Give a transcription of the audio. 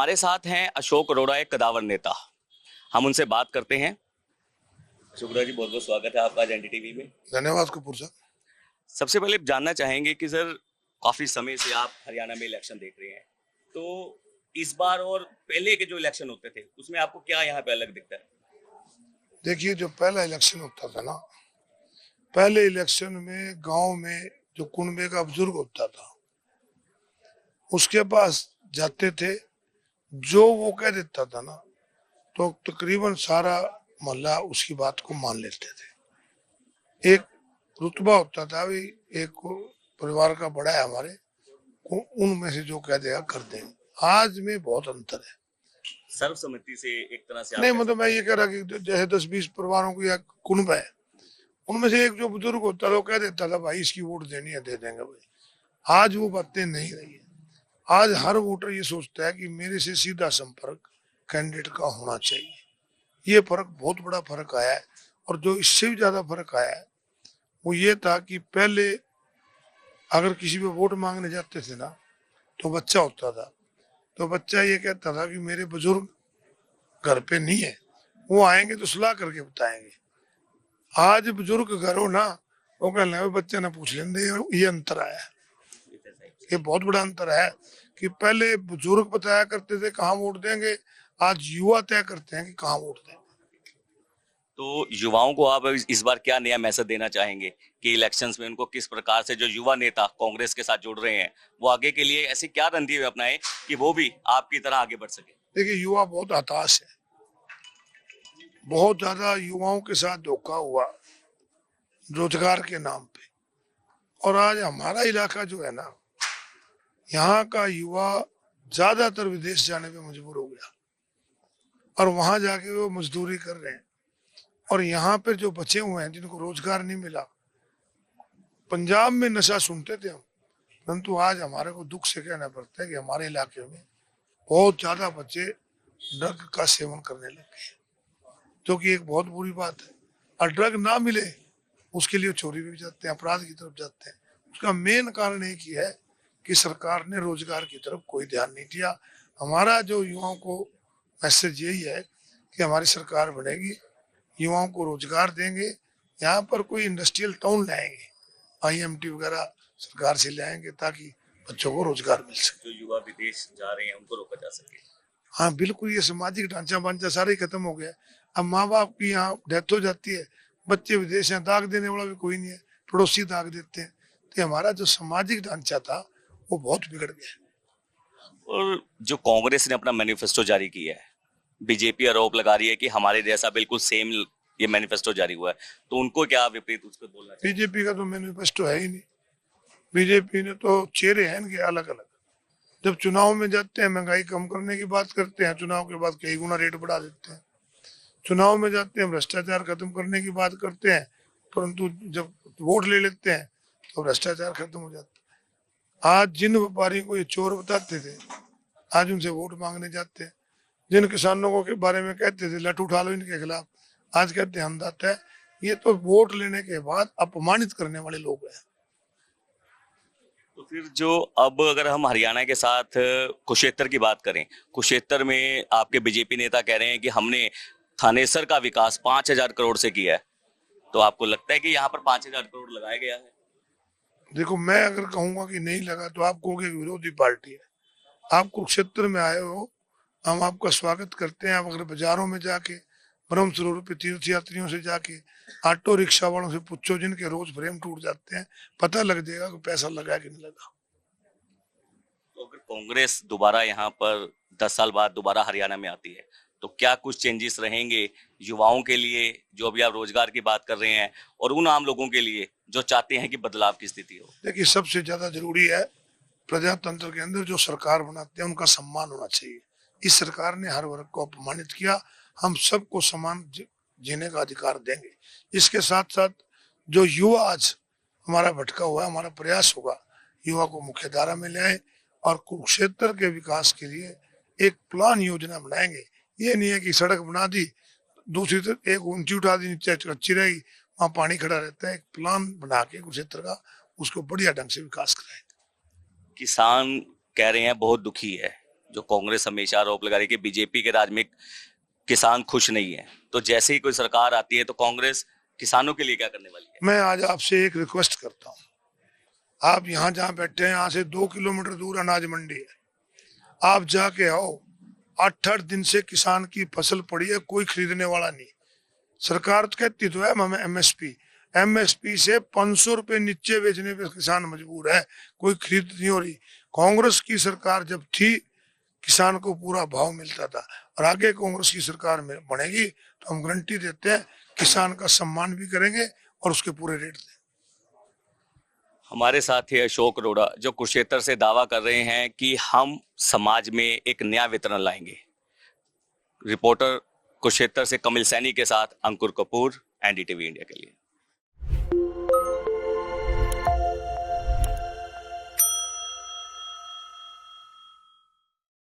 हमारे साथ हैं अशोक अरोड़ा, एक कदावर नेता। हम उनसे बात करते हैं। अशोक अरोड़ा जी, बहुत बहुत स्वागत है आपका आज एनडीटीवी में। धन्यवाद कपूर साहब। सबसे पहले जानना चाहेंगे कि सर, काफी समय से आप हरियाणा में इलेक्शन देख रहे हैं, तो इस बार और पहले के जो इलेक्शन होते थे उसमें आपको क्या यहाँ पे अलग दिखता है? देखिए, जो पहला इलेक्शन होता था ना, पहले इलेक्शन में गांव में जो कुनबे का बुजुर्ग होता था उसके पास जाते थे, जो वो कह देता था ना तो तकरीबन सारा मोहल्ला उसकी बात को मान लेते थे। एक रुतबा होता था, भी एक परिवार का बड़ा है हमारे, उनमें से जो कह देगा कर देंगे। आज में बहुत अंतर है। सर्वसम्मति से एक तरह से नहीं, मतलब मैं ये कह रहा कि जैसे 10-20 परिवारों की एक कुनबा है, उनमें से एक जो बुजुर्ग होता था वो कह देता था भाई इसकी वोट देनी है, दे देंगे भाई। आज वो बातें नहीं रही है। आज हर वोटर ये सोचता है कि मेरे से सीधा संपर्क कैंडिडेट का होना चाहिए। ये फर्क, बहुत बड़ा फर्क आया है। और जो इससे भी ज्यादा फर्क आया है वो ये था कि पहले अगर किसी पे वोट मांगने जाते थे ना तो बच्चा होता था, तो बच्चा ये कहता था कि मेरे बुजुर्ग घर पे नहीं है, वो आएंगे तो सलाह करके बताएंगे। आज बुजुर्ग घर हो ना, वो कहना है बच्चे ने पूछ लेंगे। ये अंतर आया है, ये बहुत बड़ा अंतर है कि पहले बुजुर्ग बताया करते थे कहाँ वोट देंगे, आज युवा तय करते हैं कि कहाँ वोट देंगे। तो युवाओं को आप इस बार क्या नया मैसेज देना चाहेंगे कि इलेक्शंस में उनको किस प्रकार से, जो युवा नेता कांग्रेस के साथ जुड़ रहे हैं, वो आगे के लिए ऐसी क्या रणनीति अपनाएं कि वो भी आपकी तरह आगे बढ़ सके? देखिए, युवा बहुत हताश है, बहुत ज्यादा युवाओं के साथ धोखा हुआ रोजगार के नाम पे। और आज हमारा इलाका जो है ना, यहाँ का युवा ज्यादातर विदेश जाने पे मजबूर हो गया और वहां जाके वो मजदूरी कर रहे हैं। और यहाँ पे जो बचे हुए हैं जिनको रोजगार नहीं मिला, पंजाब में नशा सुनते थे हम, परंतु आज हमारे को दुख से कहना पड़ता है कि हमारे इलाके में बहुत ज्यादा बच्चे ड्रग का सेवन करने लगे हैं, जो कि एक बहुत बुरी बात है। और ड्रग ना मिले उसके लिए चोरी भी जाते हैं, अपराध की तरफ जाते हैं। उसका मेन कारण एक ही है कि सरकार ने रोजगार की तरफ कोई ध्यान नहीं दिया। हमारा जो युवाओं को मैसेज यही है कि हमारी सरकार बनेगी, युवाओं को रोजगार देंगे, यहाँ पर कोई इंडस्ट्रियल टाउन लाएंगे, आईएमटी वगैरह सरकार से लाएंगे ताकि बच्चों को रोजगार मिल सके। जो युवा विदेश जा रहे हैं उनको रोका जा सके। हाँ बिल्कुल, ये सामाजिक ढांचा बांचा सारा ही खत्म हो गया। अब माँ बाप की यहाँ डेथ हो जाती है, बच्चे विदेश हैं, दाग देने वाला भी कोई नहीं है, पड़ोसी दाग देते हैं। तो हमारा जो सामाजिक ढांचा था वो बहुत बिगड़ गया। और जो कांग्रेस ने अपना मैनिफेस्टो जारी किया है, बीजेपी आरोप लगा रही है कि हमारे जैसा बिल्कुल सेम ये मैनिफेस्टो जारी हुआ है, तो उनको क्या विपरीत उस पर बोलना चाहिए? बीजेपी का तो मैनिफेस्टो है ही नहीं। बीजेपी ने तो चेहरे हैं इनके अलग अलग। जब चुनाव में जाते हैं महंगाई कम करने की बात करते हैं, चुनाव के बाद कई गुना रेट बढ़ा देते हैं। चुनाव में जाते हैं भ्रष्टाचार खत्म करने की बात करते हैं, परंतु जब वोट ले लेते हैं तो भ्रष्टाचार खत्म हो जाता है। आज जिन व्यापारियों को ये चोर बताते थे, आज उनसे वोट मांगने जाते हैं। जिन किसानों को के बारे में कहते थे लठ उठा लो इनके खिलाफ, आज कहते हैं हम दाता है। ये तो वोट लेने के बाद अपमानित करने वाले लोग हैं। तो फिर जो अब अगर हम हरियाणा के साथ कुरुक्षेत्र की बात करें, कुरुक्षेत्र में आपके बीजेपी नेता कह रहे हैं कि हमने थानेसर का विकास 5,000 करोड़ से किया है, तो आपको लगता है कि यहाँ पर 5,000 करोड़ लगाया गया है? देखो, मैं अगर कहूंगा कि नहीं लगा तो आप कहोगे विरोधी पार्टी है। आप कुरुक्षेत्र में आए हो, हम आपका स्वागत करते हैं। आप अगर बाजारों में जाके, ब्रह्म सरोवर पे तीर्थ यात्रियों से जाके, ऑटो रिक्शा वालों से पूछो जिनके रोज फ्रेम टूट जाते हैं, पता लग जाएगा कि पैसा लगा कि नहीं लगा। तो अगर कांग्रेस दोबारा यहाँ पर 10 साल बाद दोबारा हरियाणा में आती है, तो क्या कुछ चेंजेस रहेंगे युवाओं के लिए, जो अभी आप रोजगार की बात कर रहे हैं, और उन आम लोगों के लिए जो चाहते हैं कि बदलाव की स्थिति हो? देखिए, सबसे ज्यादा जरूरी है प्रजातंत्र के अंदर जो सरकार बनाते हैं उनका सम्मान होना चाहिए। इस सरकार ने हर वर्ग को अपमानित किया। हम सबको समान जीने का अधिकार देंगे। इसके साथ साथ जो युवा आज हमारा भटका हुआ है, हमारा प्रयास होगा युवा को मुख्य धारा में ले आए और कुरुक्षेत्र के विकास के लिए एक प्लान योजना बनाएंगे। ये नहीं है कि सड़क बना दी, दूसरी तरफ एक ऊंची उठा दी, नीचे कच्ची रहेगी, वहाँ पानी खड़ा रहता है। एक प्लान बना के कुरुक्षेत्र का उसको बढ़िया ढंग से विकास कराएंगे। किसान कह रहे हैं बहुत दुखी है जो कांग्रेस हमेशा आरोप लगा रही है कि बीजेपी के राज में किसान खुश नहीं है, तो जैसे ही कोई सरकार आती है तो कांग्रेस किसानों के लिए क्या करने वाली है? मैं आज आपसे एक रिक्वेस्ट करता हूँ, आप यहाँ जहाँ बैठे हैं यहाँ से 2 किलोमीटर दूर अनाज मंडी है, आप जाके आओ। 8-8 दिन से किसान की फसल पड़ी है, कोई खरीदने वाला नहीं। सरकार तो कहती तो है हमें एमएसपी से 500 रुपए नीचे बेचने पे किसान मजबूर है, कोई खरीद नहीं हो रही। कांग्रेस की सरकार जब थी किसान को पूरा भाव मिलता था, और आगे कांग्रेस की सरकार में बनेगी तो हम गारंटी देते हैं किसान का सम्मान भी करेंगे और उसके पूरे रेट देंगे। हमारे साथ ही अशोक अरोड़ा जो कुरुक्षेत्र से दावा कर रहे हैं कि हम समाज में एक न्याय वितरण लाएंगे। रिपोर्टर कुरुक्षेत्र से कमिल सैनी के साथ अंकुर कपूर, एनडीटीवी इंडिया के लिए।